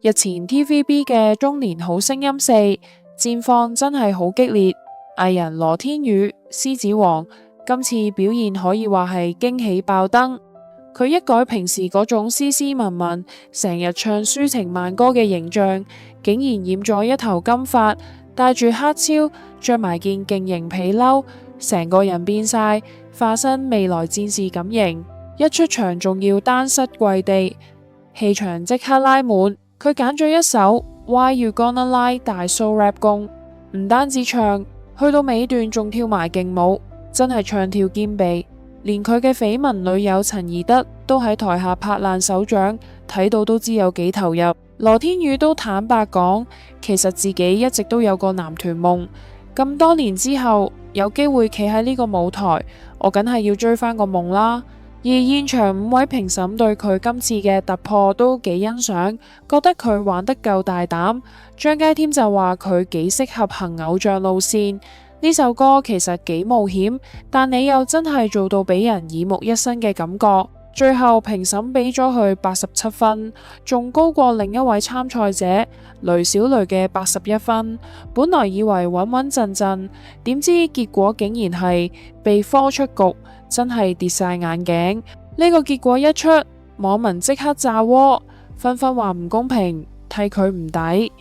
日前 TVB 嘅中年好聲音4戰況真係好激烈，藝人羅天宇獅子王今次表現可以話係驚喜爆燈。佢一改平時嗰種斯斯文文，成日唱抒情慢歌嘅形象，竟然染咗一頭金髮，戴住黑超，着埋件勁型皮褸，成個人變晒，化身未來戰士咁型。一出場仲要單膝跪地，氣場即刻拉滿。佢揀咗一首 Why You Gonna Lie 大 soul rap 功，唔單止唱，去到尾段仲跳埋勁舞，真係唱跳兼備。連佢嘅緋聞女友陳宜德都喺台下拍爛手掌，睇到都知有幾投入。羅天宇都坦白講，其實自己一直都有個男團夢，咁多年之後有機會企喺呢個舞台，我梗係要追翻個夢啦。而現場5位評審對佢今次嘅突破都幾欣賞，覺得佢玩得夠大膽。張佳添就話佢幾適合行偶像路線，呢首歌其實幾冒險，但你又真係做到俾人耳目一新嘅感覺。最後評審俾咗佢87分，仲高過另一位參賽者雷小雷嘅81分。本來以為穩穩陣陣，點知結果竟然係被科出局，真係跌晒眼鏡。呢個結果一出，網民即刻炸鍋，紛紛話唔公平，替佢唔抵。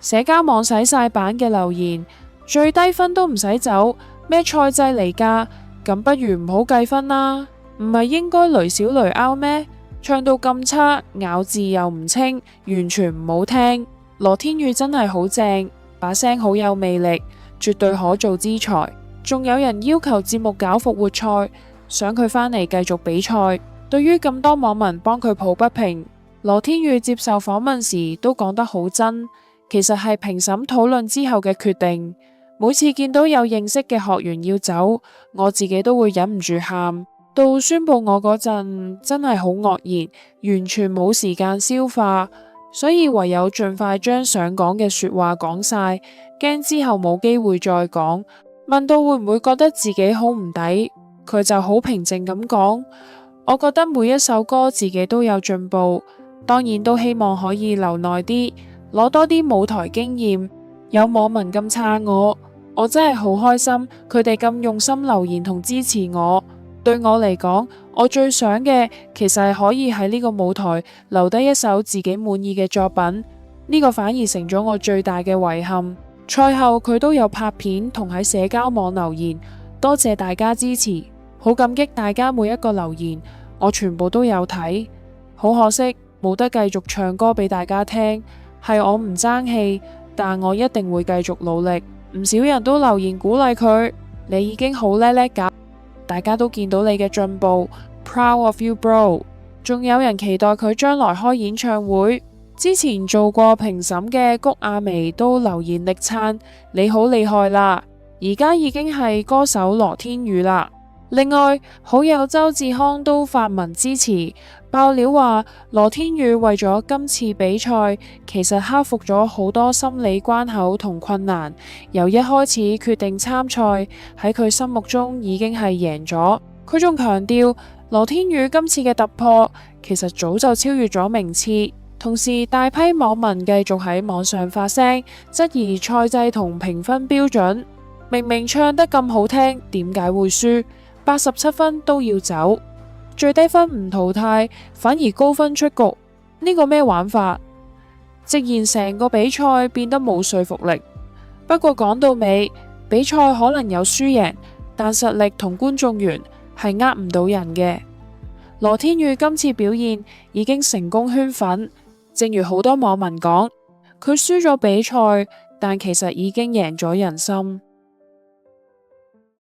社交網洗晒版嘅留言，最低分都唔使走，咩賽制嚟㗎？咁不如唔好計分啦。唔係應該雷小雷 out 咩？唱到咁差，咬字又唔清，完全唔好聽。羅天宇真係好正，把聲好有魅力，絕對可造之才。仲有人要求節目搞復活賽，想佢返嚟繼續比賽。對於咁多網民幫佢抱不平，羅天宇接受訪問時都講得好真，其實係評審討論之後嘅決定。每次見到有認識嘅學員要走，我自己都會忍唔住喊。到宣布我嗰陣，真係好愕然，完全冇時間消化，所以唯有盡快將想講嘅說話講晒，驚之後冇機會再講。問到會唔會覺得自己好唔抵，佢就好平靜咁講：我覺得每一首歌自己都有進步，當然都希望可以留耐啲，攞多啲舞台經驗。有網民咁撐我真係好開心，佢哋咁用心留言同支持我。對我嚟講，我最想嘅其實係可以喺呢個舞台留低一首自己滿意嘅作品，呢個反而成咗我最大嘅遺憾。賽後佢都有拍片同喺社交網留言，多謝大家支持，好感激大家每一個留言，我全部都有睇。好可惜冇得繼續唱歌俾大家聽，係我唔爭氣，但我一定會繼續努力。唔少人都留言鼓勵佢，你已經好叻叻㗎。大家都見到你嘅進步 ，Proud of you, bro。仲有人期待佢將來開演唱會。之前做過評審嘅谷婭溦都留言力撐，你好厲害啦！而家已經係歌手羅天宇啦。另外，好友周志康都發文支持，爆料話羅天宇為咗今次比賽，其實克服咗好多心理關口同困難。由一開始決定參賽，喺佢心目中已經係贏咗。佢仲強調，羅天宇今次嘅突破，其實早就超越咗名次。同時，大批網民繼續喺網上發聲，質疑賽制同評分標準。明明唱得咁好聽，點解會輸？87分都要走，最低分唔淘汰，反而高分出局，呢個咩玩法？直言成個比賽變得冇說服力。不過講到尾，比賽可能有輸贏，但實力同觀眾緣係呃唔到人嘅。羅天宇今次表現已經成功圈粉，正如好多網民講，佢輸咗比賽，但其實已經贏咗人心。